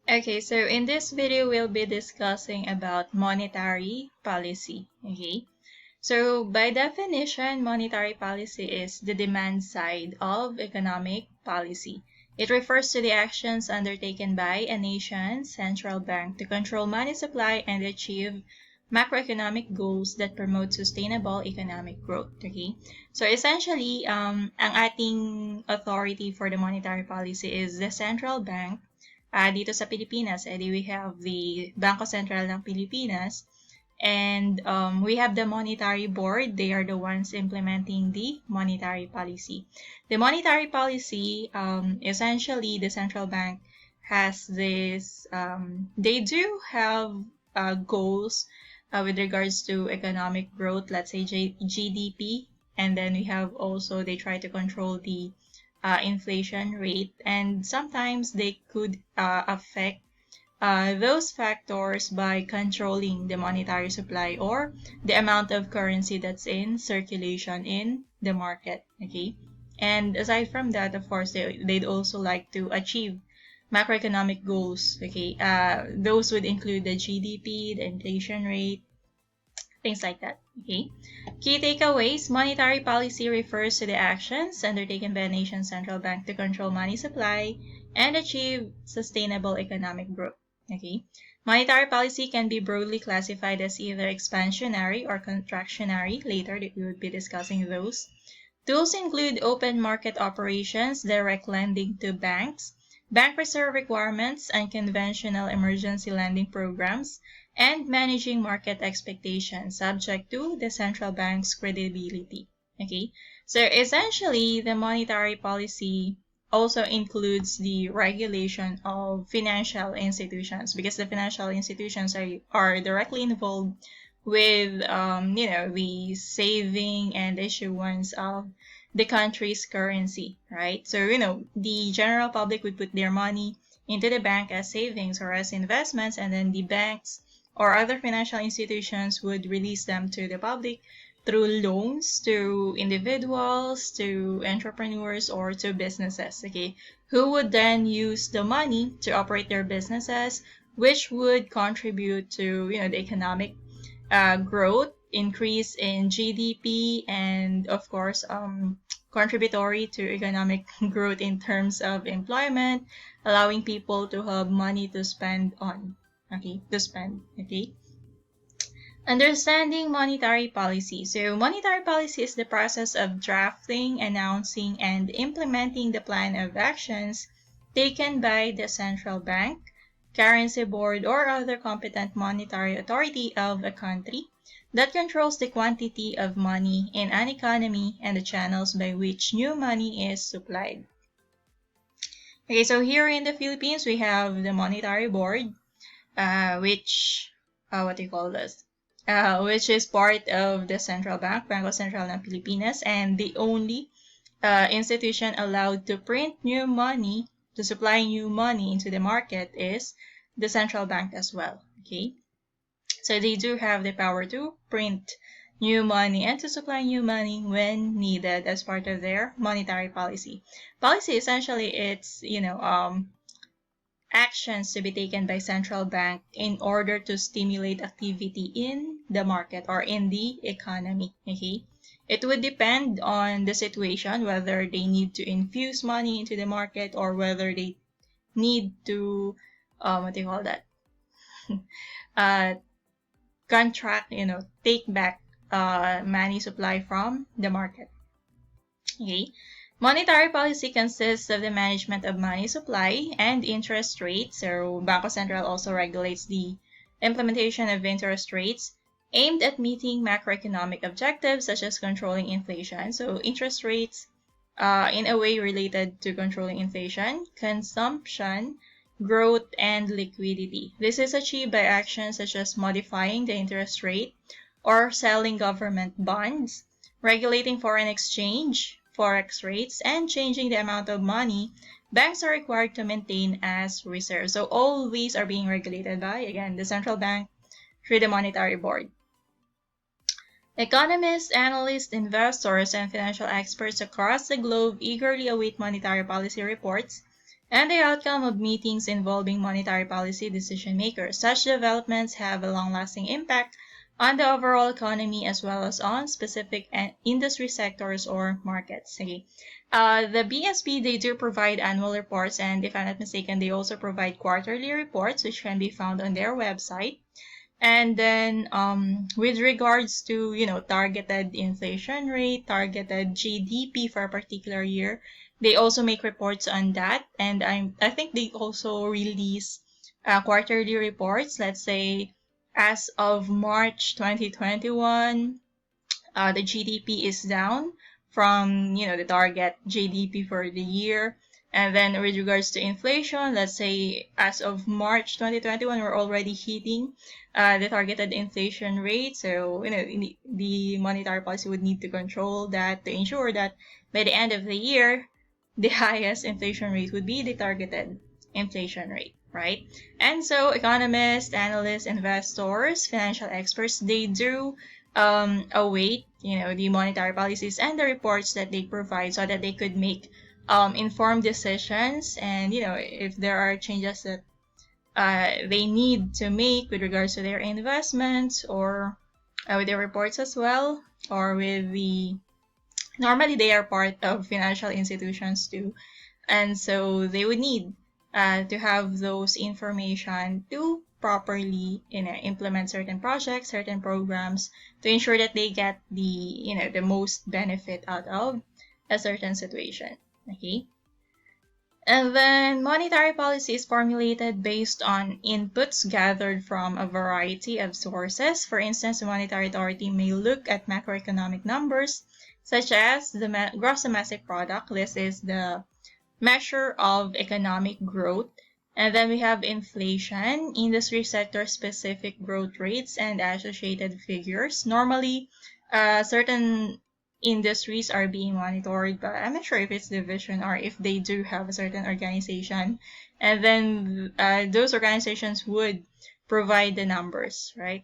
Okay, so in this video, we'll be discussing about monetary policy. Okay, so by definition, monetary policy is the demand side of economic policy. It refers to the actions undertaken by a nation's central bank to control money supply and achieve macroeconomic goals that promote sustainable economic growth. Okay, so essentially, ang ating authority for the monetary policy is the central bank. Dito sa Pilipinas, we have the Bangko Sentral ng Pilipinas, and we have the Monetary Board. They are the ones implementing the monetary policy. The monetary policy, essentially, the central bank has this, they do have goals with regards to economic growth, let's say GDP, and then we have also, they try to control the inflation rate, and sometimes they could affect those factors by controlling the monetary supply or the amount of currency that's in circulation in the market. Okay, and aside from that, of course, they'd also like to achieve macroeconomic goals. Okay, those would include the GDP, the inflation rate, things like that. Okay. Key takeaways: monetary policy refers to the actions undertaken by a nation's central bank to control money supply and achieve sustainable economic growth. Okay. Monetary policy can be broadly classified as either expansionary or contractionary. Later, we will be discussing those. Tools include open market operations, direct lending to banks, bank reserve requirements, unconventional emergency lending programs, and managing market expectations subject to the central bank's credibility. Okay, so essentially, the monetary policy also includes the regulation of financial institutions, because the financial institutions are directly involved with the saving and issuance of the country's currency, right? So the general public would put their money into the bank as savings or as investments, and then the banks or other financial institutions would release them to the public through loans to individuals, to entrepreneurs, or to businesses, okay, who would then use the money to operate their businesses, which would contribute to the economic growth, increase in GDP, and of course, contributory to economic growth in terms of employment, allowing people to have money to spend on. Okay, to spend. Okay. Understanding monetary policy. So monetary policy is the process of drafting, announcing, and implementing the plan of actions taken by the central bank, currency board, or other competent monetary authority of a country that controls the quantity of money in an economy and the channels by which new money is supplied. Okay, so here in the Philippines, we have the Monetary Board, which, what do you call this? Which is part of the central bank, Bangko Sentral ng Pilipinas, and the only institution allowed to print new money, to supply new money into the market, is the central bank as well. Okay, so they do have the power to print new money and to supply new money when needed as part of their monetary policy. Policy, essentially, it's actions to be taken by central bank in order to stimulate activity in the market or in the economy. Okay, it would depend on the situation whether they need to infuse money into the market or whether they need to what do you call that contract, take back money supply from the market. Okay. Monetary policy consists of the management of money supply and interest rates. So Bangko Sentral also regulates the implementation of interest rates aimed at meeting macroeconomic objectives such as controlling inflation. So interest rates in a way related to controlling inflation, consumption, growth, and liquidity. This is achieved by actions such as modifying the interest rate or selling government bonds, regulating foreign exchange, forex rates, and changing the amount of money banks are required to maintain as reserves. So all these are being regulated by, again, the central bank through the Monetary Board. Economists, analysts, investors, and financial experts across the globe eagerly await monetary policy reports and the outcome of meetings involving monetary policy decision makers. Such developments have a long-lasting impact on the overall economy as well as on specific industry sectors or markets. Okay. The BSP, they do provide annual reports, and if I'm not mistaken, they also provide quarterly reports, which can be found on their website. And then with regards to, targeted inflation rate, targeted GDP for a particular year, they also make reports on that. And I think they also release quarterly reports. Let's say as of March 2021, the GDP is down from, the target GDP for the year. And then with regards to inflation, let's say as of March 2021, we're already hitting the targeted inflation rate. So, the monetary policy would need to control that to ensure that by the end of the year, the highest inflation rate would be the targeted inflation rate, right? And so economists, analysts, investors, financial experts, they do await, the monetary policies and the reports that they provide so that they could make informed decisions. And, if there are changes that they need to make with regards to their investments or with their reports as well, or with normally they are part of financial institutions too. And so they would need to have those information to properly implement certain projects, certain programs to ensure that they get the most benefit out of a certain situation. Okay. And then monetary policy is formulated based on inputs gathered from a variety of sources. For instance, the monetary authority may look at macroeconomic numbers such as the gross domestic product. This is the measure of economic growth. And then we have inflation, industry sector specific growth rates, and associated figures. Normally, certain industries are being monitored, but I'm not sure if it's division or if they do have a certain organization. And then those organizations would provide the numbers, right?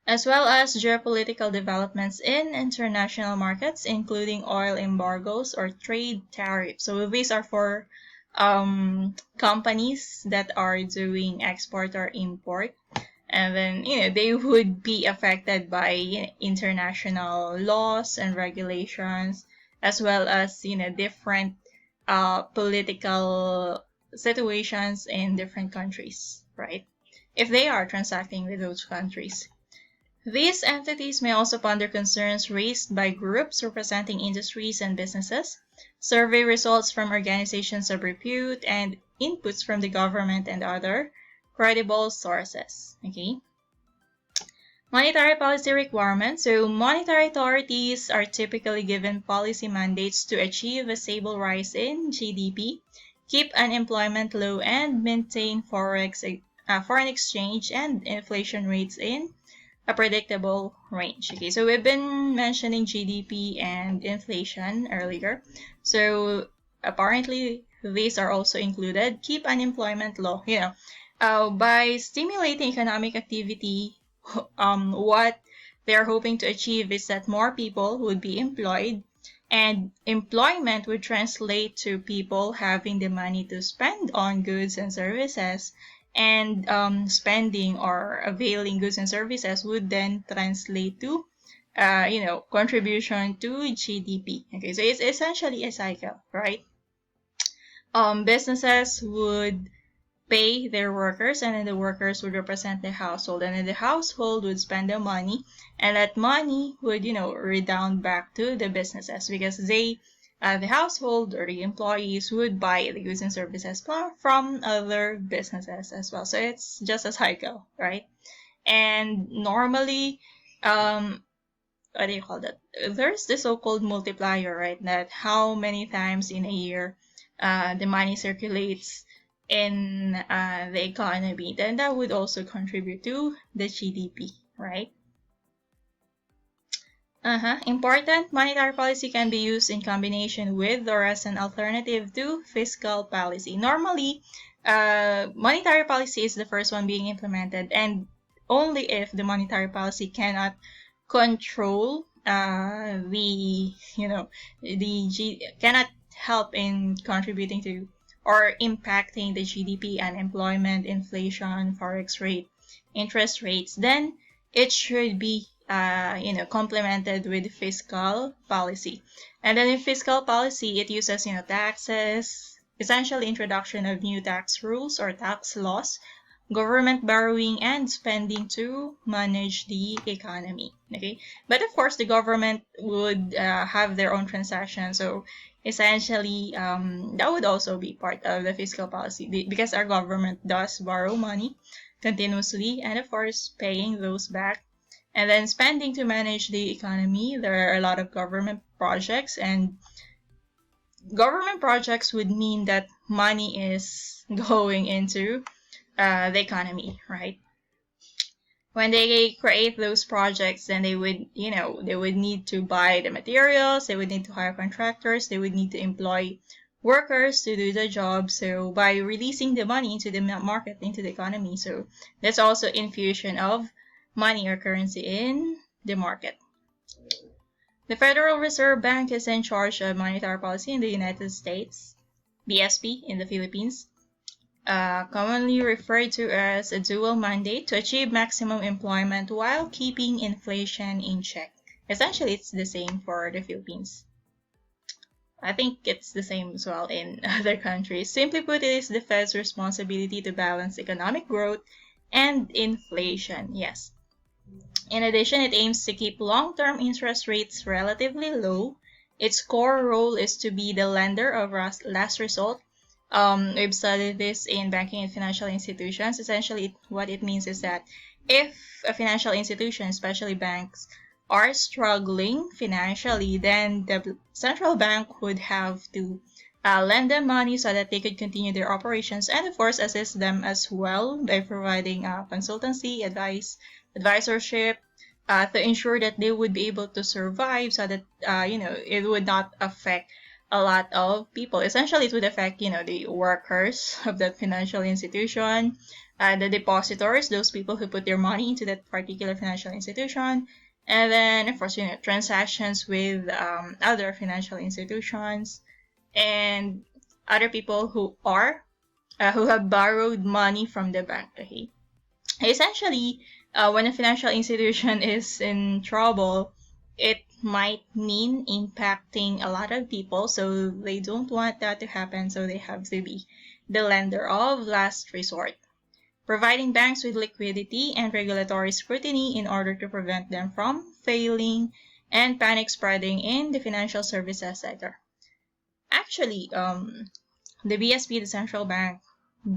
As well as geopolitical developments in international markets, including oil embargoes or trade tariffs. So these are for companies that are doing export or import. And then, they would be affected by international laws and regulations, as well as, different political situations in different countries, right? If they are transacting with those countries. These entities may also ponder concerns raised by groups representing industries and businesses, survey results from organizations of repute, and inputs from the government and other credible sources. Okay. Monetary policy requirements. So monetary authorities are typically given policy mandates to achieve a stable rise in GDP, keep unemployment low, and maintain foreign exchange and inflation rates in a predictable range. Okay, so we've been mentioning GDP and inflation earlier. So apparently these are also included. Keep unemployment low. By stimulating economic activity, what they're hoping to achieve is that more people would be employed, and employment would translate to people having the money to spend on goods and services, and spending or availing goods and services would then translate to contribution to GDP. Okay, so it's essentially a cycle, right? Businesses would pay their workers, and then the workers would represent the household, and then the household would spend the money, and that money would redound back to the businesses, because the household or the employees would buy the goods and services from other businesses as well. So it's just a cycle, right? And normally, what do you call that? There's the so-called multiplier, right? That how many times in a year the money circulates in the economy, then that would also contribute to the GDP, right? Important. Monetary policy can be used in combination with or as an alternative to fiscal policy. Normally, monetary policy is the first one being implemented, and only if the monetary policy cannot control cannot help in contributing to or impacting the GDP, unemployment, inflation, forex rate, interest rates, then it should be complemented with fiscal policy. And then in fiscal policy, it uses taxes, essentially introduction of new tax rules or tax laws, government borrowing and spending to manage the economy. Okay, but of course the government would have their own transactions, so essentially that would also be part of the fiscal policy because our government does borrow money continuously and of course paying those back. And then spending to manage the economy, there are a lot of government projects, and government projects would mean that money is going into the economy, right? When they create those projects, then they would need to buy the materials, they would need to hire contractors, they would need to employ workers to do the job. So by releasing the money into the market, into the economy, so that's also infusion of money or currency in the market. The Federal Reserve Bank is in charge of monetary policy in the United States, BSP in the Philippines, commonly referred to as a dual mandate to achieve maximum employment while keeping inflation in check. Essentially, it's the same for the Philippines. I think it's the same as well in other countries. Simply put, it is the Fed's responsibility to balance economic growth and inflation. Yes. In addition, it aims to keep long-term interest rates relatively low. Its core role is to be the lender of last resort. We've studied this in banking and financial institutions. Essentially, what it means is that if a financial institution, especially banks, are struggling financially, then the central bank would have to lend them money so that they could continue their operations and, of course, assist them as well by providing consultancy, advisorship, to ensure that they would be able to survive so that, it would not affect a lot of people. Essentially, it would affect, the workers of that financial institution, the depositors, those people who put their money into that particular financial institution, and then, of course, transactions with other financial institutions and other people who have borrowed money from the bank. Okay, essentially, when a financial institution is in trouble, it might mean impacting a lot of people, so they don't want that to happen, so they have to be the lender of last resort, providing banks with liquidity and regulatory scrutiny in order to prevent them from failing and panic spreading in the financial services sector. Actually, the BSP, the central bank,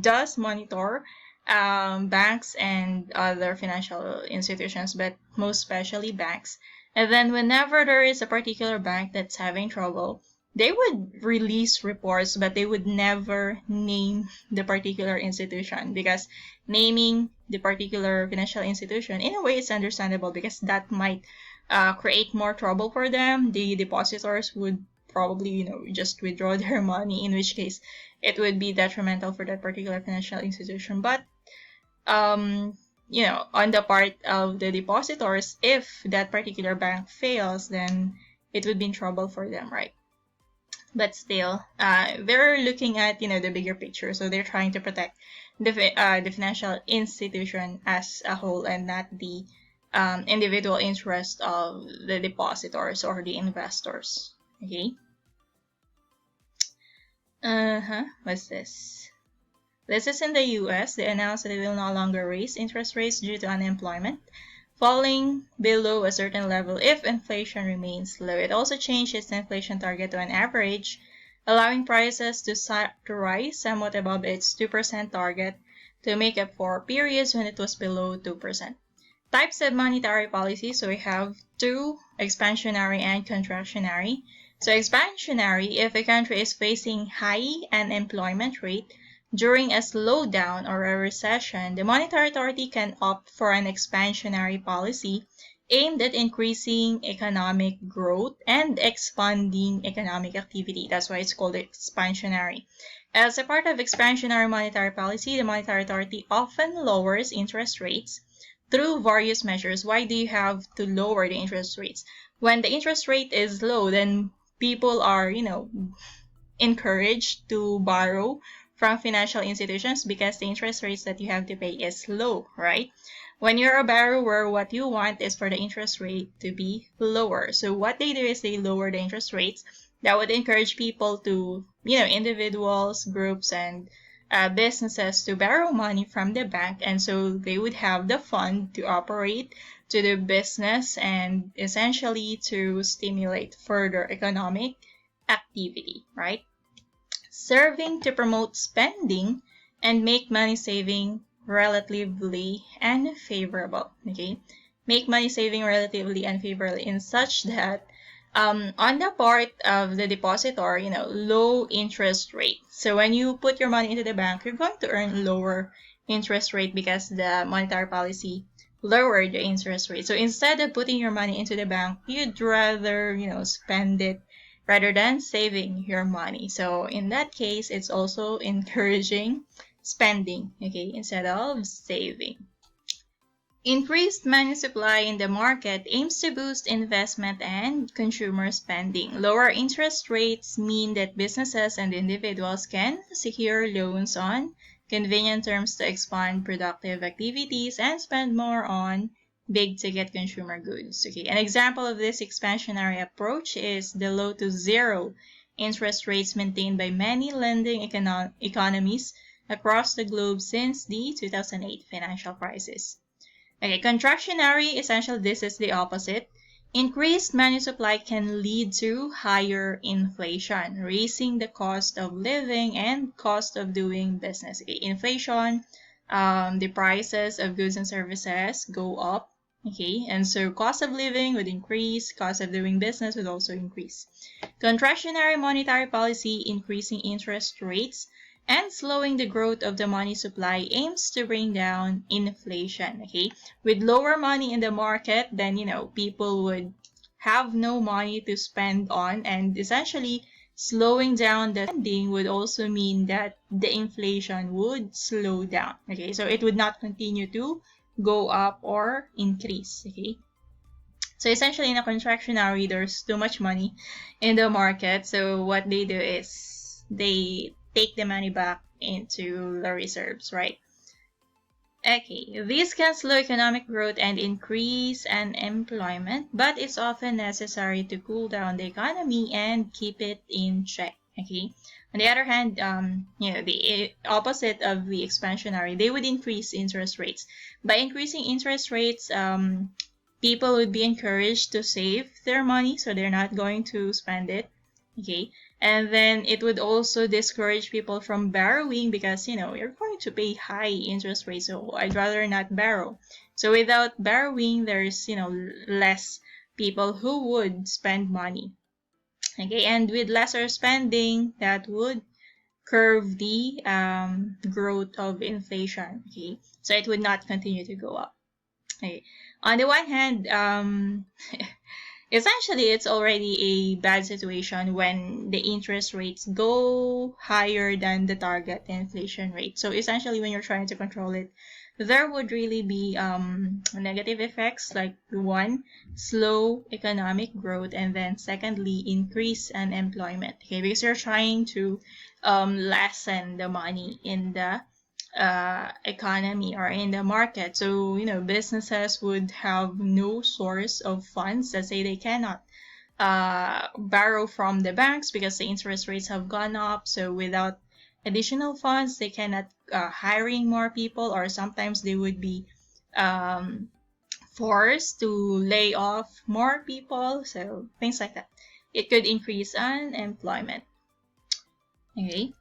does monitor banks and other financial institutions, but most especially banks. And then whenever there is a particular bank that's having trouble, they would release reports, but they would never name the particular institution, because naming the particular financial institution, in a way, is understandable because that might create more trouble for them. The depositors would probably, just withdraw their money, in which case it would be detrimental for that particular financial institution. But on the part of the depositors, if that particular bank fails, then it would be in trouble for them, right? But still, they're looking at, the bigger picture. So they're trying to protect the financial institution as a whole and not the individual interest of the depositors or the investors. Okay? What's this? This is in the US. They announced that they will no longer raise interest rates due to unemployment falling below a certain level if inflation remains low. It also changed its inflation target to an average, allowing prices to rise somewhat above its 2% target to make up for periods when it was below 2%. Types of monetary policy. So we have two, expansionary and contractionary. So expansionary, if a country is facing high unemployment rate during a slowdown or a recession, the monetary authority can opt for an expansionary policy aimed at increasing economic growth and expanding economic activity. That's why it's called expansionary. As a part of expansionary monetary policy, the monetary authority often lowers interest rates through various measures. Why do you have to lower the interest rates? When the interest rate is low, then people are, encouraged to borrow from financial institutions because the interest rates that you have to pay is low, right? When you're a borrower, what you want is for the interest rate to be lower. So what they do is they lower the interest rates. That would encourage people to, individuals, groups, and businesses to borrow money from the bank. And so they would have the fund to operate to the business and essentially to stimulate further economic activity, right? Serving to promote spending and make money saving relatively unfavorable, okay? Make money saving relatively unfavorable in such that on the part of the depositor, low interest rate. So when you put your money into the bank, you're going to earn lower interest rate because the monetary policy lowered the interest rate. So instead of putting your money into the bank, you'd rather, spend it rather than saving your money. So in that case, it's also encouraging spending, okay, instead of saving. Increased money supply in the market aims to boost investment and consumer spending. Lower interest rates mean that businesses and individuals can secure loans on convenient terms to expand productive activities and spend more on big-ticket consumer goods. Okay, an example of this expansionary approach is the low to zero interest rates maintained by many lending economies across the globe since the 2008 financial crisis. Okay, contractionary, essentially this is the opposite. Increased money supply can lead to higher inflation, raising the cost of living and cost of doing business. Okay, inflation, the prices of goods and services go up. Okay, and so cost of living would increase, cost of doing business would also increase. Contractionary monetary policy, increasing interest rates and slowing the growth of the money supply, aims to bring down inflation, okay? With lower money in the market, then, people would have no money to spend on, and essentially slowing down the spending would also mean that the inflation would slow down, okay? So it would not continue to go up or increase, okay? So essentially in a contractionary, there's too much money in the market. So what they do is they take the money back into the reserves, right? Okay, this can slow economic growth and increase unemployment, but it's often necessary to cool down the economy and keep it in check, okay? On the other hand, the opposite of the expansionary, they would increase interest rates. By increasing interest rates, people would be encouraged to save their money, so they're not going to spend it, okay? And then it would also discourage people from borrowing because, you're going to pay high interest rates, so I'd rather not borrow. So without borrowing, there's, less people who would spend money. Okay, and with lesser spending, that would curb the growth of inflation, okay? So it would not continue to go up. Okay. On the one hand, essentially, it's already a bad situation when the interest rates go higher than the target inflation rate. So essentially, when you're trying to control it, there would really be negative effects like one, slow economic growth, and then secondly, increase unemployment. Okay, because you're trying to lessen the money in the economy or in the market. So, businesses would have no source of funds. Let's say they cannot borrow from the banks because the interest rates have gone up. So without additional funds, they cannot hiring more people, or sometimes they would be forced to lay off more people. So things like that. It could increase unemployment. Okay.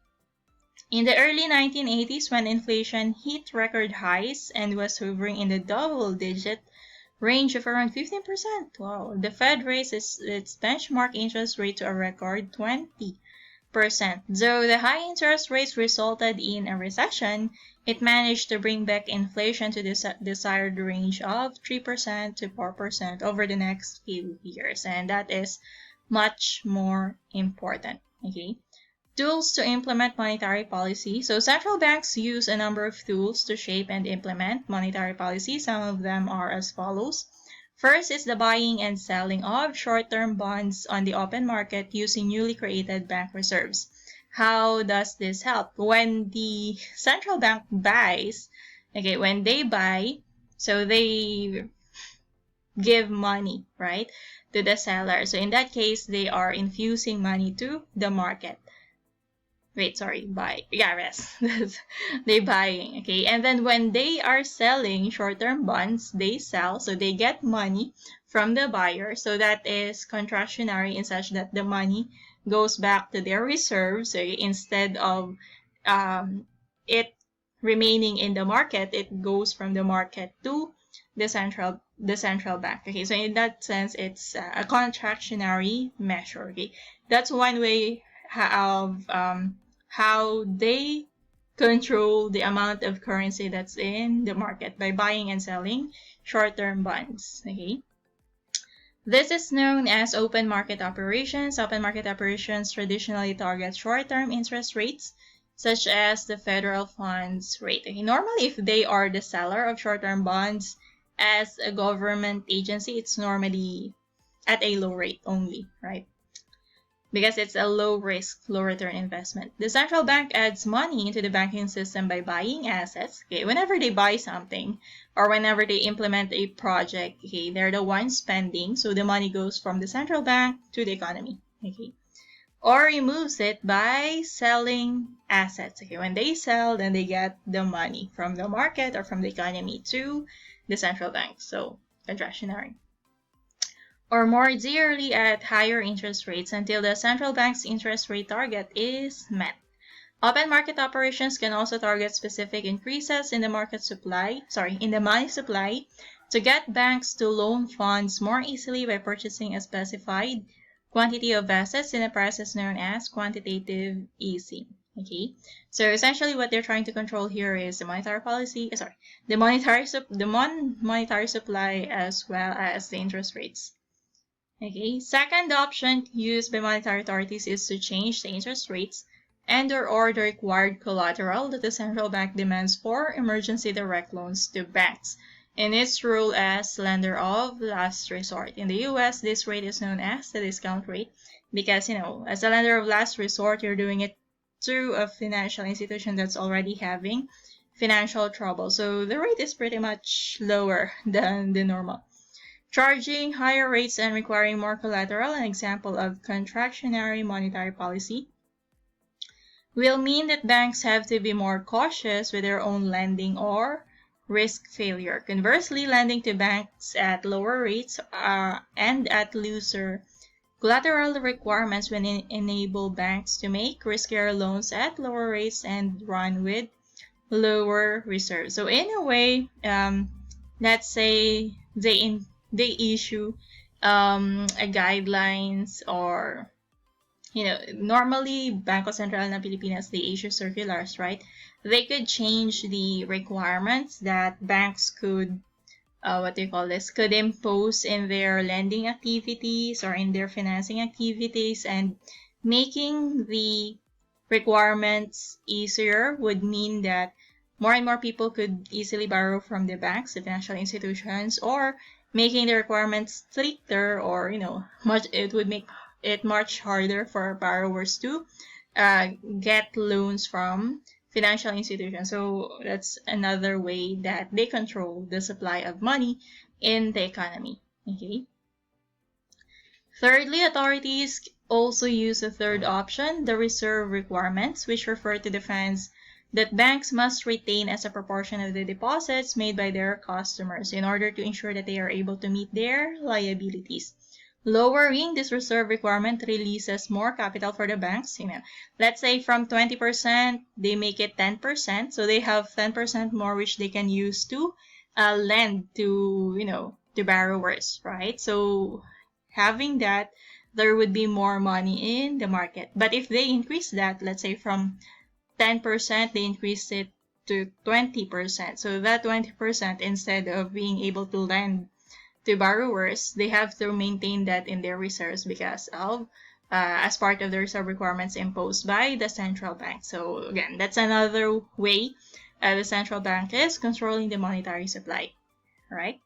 In the early 1980s, when inflation hit record highs and was hovering in the double-digit range of around 15%, wow, the Fed raised its benchmark interest rate to a record 20%. Though the high interest rates resulted in a recession, it managed to bring back inflation to the desired range of 3% to 4% over the next few years, and that is much more important, okay? Tools to implement monetary policy. So central banks use a number of tools to shape and implement monetary policy. Some of them are as follows. First is the buying and selling of short-term bonds on the open market using newly created bank reserves. How does this help? When the central bank buys, okay, when they buy, so they give money, right, to the seller. So in that case, they are infusing money to the market. Wait, sorry, buy. Yeah, yes. They buying, okay? And then when they are selling short-term bonds, they sell, so they get money from the buyer. So that is contractionary in such that the money goes back to their reserves. So instead of it remaining in the market, it goes from the market to the central bank. Okay, so in that sense, it's a contractionary measure. Okay, that's one way of how they control the amount of currency that's in the market by buying and selling short-term bonds. Okay. This is known as open market operations. Open market operations traditionally target short-term interest rates, such as the federal funds rate. Okay. Normally, if they are the seller of short-term bonds as a government agency, it's normally at a low rate only, right? Because it's a low-risk, low-return investment. The central bank adds money into the banking system by buying assets. Okay, whenever they buy something or whenever they implement a project, okay, they're the ones spending, so the money goes from the central bank to the economy. Okay, or removes it by selling assets. Okay, when they sell, then they get the money from the market or from the economy to the central bank. So contractionary. Or more dearly at higher interest rates until the central bank's interest rate target is met. Open market operations can also target specific increases in the in the money supply to get banks to loan funds more easily by purchasing a specified quantity of assets in a process known as quantitative easing. Okay, so essentially what they're trying to control here is the monetary policy, the monetary supply as well as the interest rates. Okay, second option used by monetary authorities is to change the interest rates and/or the required collateral that the central bank demands for emergency direct loans to banks in its role as lender of last resort. In the US, this rate is known as the discount rate because, as a lender of last resort, you're doing it through a financial institution that's already having financial trouble. So the rate is pretty much lower than the normal. Charging higher rates and requiring more collateral, an example of contractionary monetary policy, will mean that banks have to be more cautious with their own lending or risk failure. Conversely, lending to banks at lower rates and at looser collateral requirements will enable banks to make riskier loans at lower rates and run with lower reserves. So in a way, let's say they issue a guidelines or normally Bangko Sentral ng Pilipinas, they issue circulars, right? They could change the requirements that banks could could impose in their lending activities or in their financing activities, and making the requirements easier would mean that more and more people could easily borrow from the banks, the financial institutions, or making the requirements stricter, or it would make it much harder for borrowers to get loans from financial institutions. So that's another way that they control the supply of money in the economy. Okay. Thirdly, authorities also use a third option, the reserve requirements, which refer to the funds that banks must retain as a proportion of the deposits made by their customers in order to ensure that they are able to meet their liabilities. Lowering this reserve requirement releases more capital for the banks. Let's say from 20%, they make it 10%. So they have 10% more which they can use to lend to, to borrowers, right? So having that, there would be more money in the market. But if they increase that, let's say from 10%, they increase it to 20%. So that 20%, instead of being able to lend to borrowers, they have to maintain that in their reserves because of as part of the reserve requirements imposed by the central bank. So again, that's another way the central bank is controlling the monetary supply, right?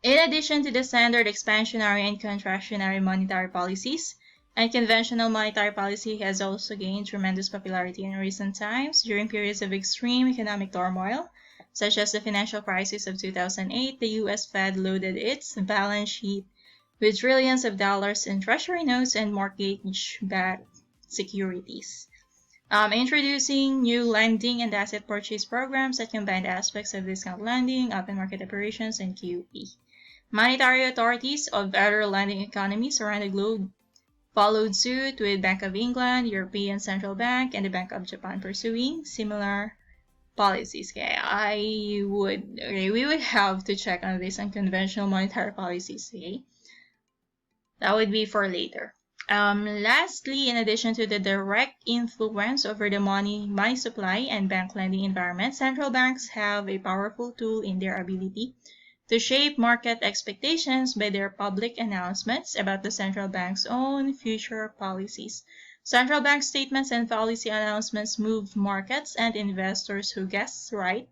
In addition to the standard expansionary and contractionary monetary policies, unconventional monetary policy has also gained tremendous popularity in recent times during periods of extreme economic turmoil, such as the financial crisis of 2008. The US Fed loaded its balance sheet with trillions of dollars in treasury notes and mortgage-backed securities. Introducing new lending and asset purchase programs that combine aspects of discount lending, open market operations, and QE. Monetary authorities of other lending economies around the globe followed suit, with Bank of England, European Central Bank, and the Bank of Japan pursuing similar policies. We would have to check on this unconventional monetary policies. That would be for later. Lastly, in addition to the direct influence over the money supply and bank lending environment, central banks have a powerful tool in their ability to shape market expectations by their public announcements about the central bank's own future policies. Central bank statements and policy announcements move markets, and investors who guess right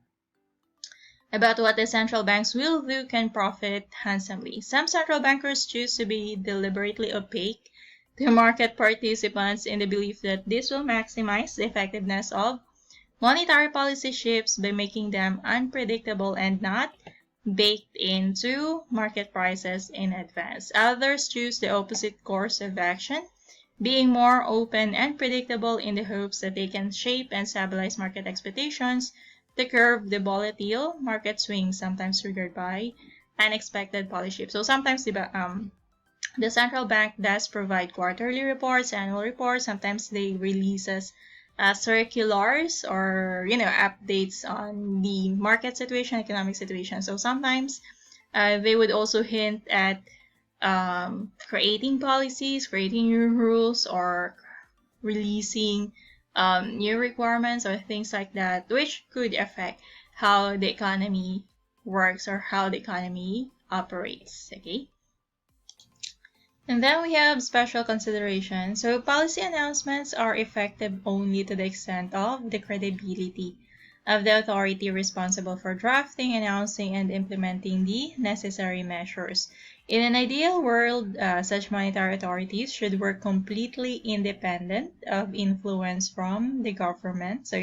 about what the central banks will do can profit handsomely. Some central bankers choose to be deliberately opaque to market participants in the belief that this will maximize the effectiveness of monetary policy shifts by making them unpredictable and not baked into market prices in advance. Others choose the opposite course of action, being more open and predictable in the hopes that they can shape and stabilize market expectations to curb the volatile market swings sometimes triggered by unexpected policy shifts. So sometimes the central bank does provide quarterly reports, annual reports. Sometimes they releases circulars or updates on the market situation, economic situation. So sometimes they would also hint at creating policies, creating new rules, or releasing new requirements or things like that, which could affect how the economy works or how the economy operates. And then we have special considerations. So policy announcements are effective only to the extent of the credibility of the authority responsible for drafting, announcing, and implementing the necessary measures. In an ideal world, such monetary authorities should work completely independent of influence from the government. So,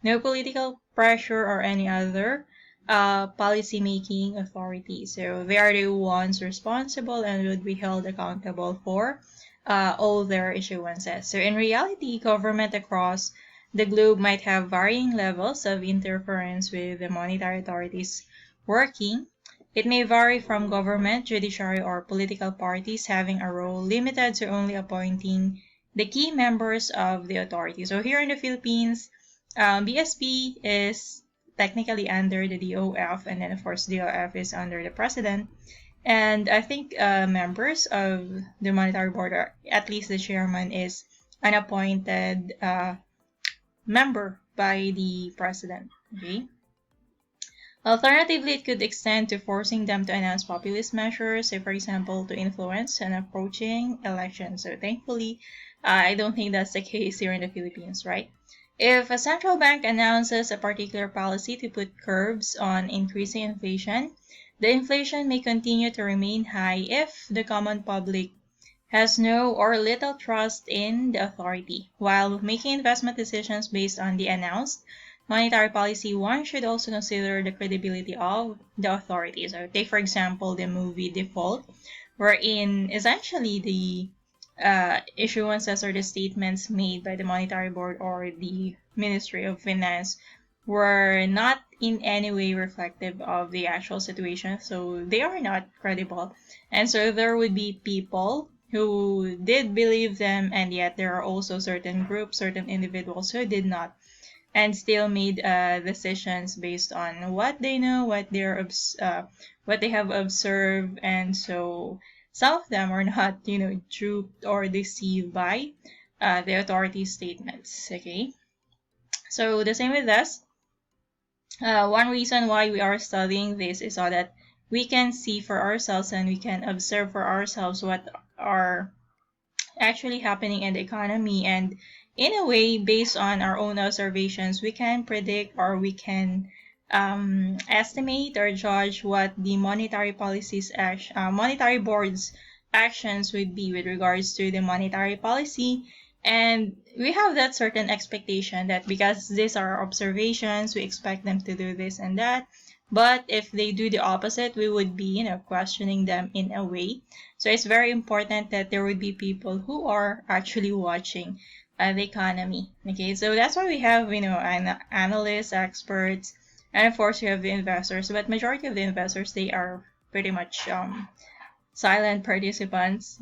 no political pressure or any other policy-making authority. So they are the ones responsible and would be held accountable for all their issuances. So in reality, government across the globe might have varying levels of interference with the monetary authorities working. It may vary from government, judiciary, or political parties having a role limited to only appointing the key members of the authority. So here in the Philippines, BSP is technically under the DOF, and then of course DOF is under the president. And I think members of the monetary board, or at least the chairman, is an appointed member by the president. Alternatively, it could extend to forcing them to announce populist measures, say for example, to influence an approaching election. So thankfully, I don't think that's the case here in the Philippines, right? If a central bank announces a particular policy to put curbs on increasing inflation, the inflation may continue to remain high if the common public has no or little trust in the authority. While making investment decisions based on the announced monetary policy, one should also consider the credibility of the authorities. So take, for example, the movie Default, wherein essentially the issuances or the statements made by the Monetary Board or the Ministry of Finance were not in any way reflective of the actual situation, so they are not credible. And so there would be people who did believe them, and yet there are also certain groups, certain individuals who did not, and still made decisions based on what they know, what they have observed, and so some of them are not, duped or deceived by the authority statements. So the same with us. One reason why we are studying this is so that we can see for ourselves and we can observe for ourselves what are actually happening in the economy, and in a way, based on our own observations, we can predict or we can estimate or judge what the monetary monetary board's actions would be with regards to the monetary policy. And we have that certain expectation that because these are observations, we expect them to do this and that. But if they do the opposite, we would be, questioning them in a way. So it's very important that there would be people who are actually watching the economy. Okay, so that's why we have, analysts, experts, and of course, you have the investors, but majority of the investors, they are pretty much silent participants,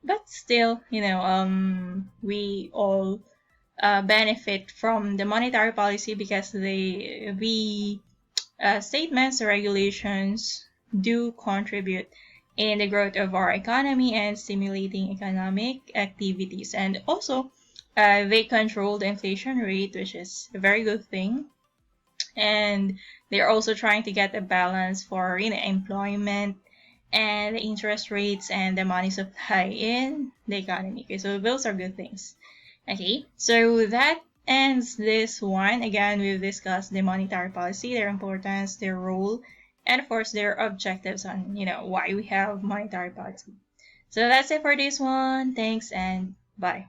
but still, we all benefit from the monetary policy because the statements or regulations do contribute in the growth of our economy and stimulating economic activities. And also, they control the inflation rate, which is a very good thing. And they're also trying to get a balance for employment and the interest rates and the money supply in the economy. Okay, so those are good things. Okay, so that ends this one. Again, we've discussed the monetary policy, their importance, their role, and of course their objectives on why we have monetary policy. So that's it for this one. Thanks and bye.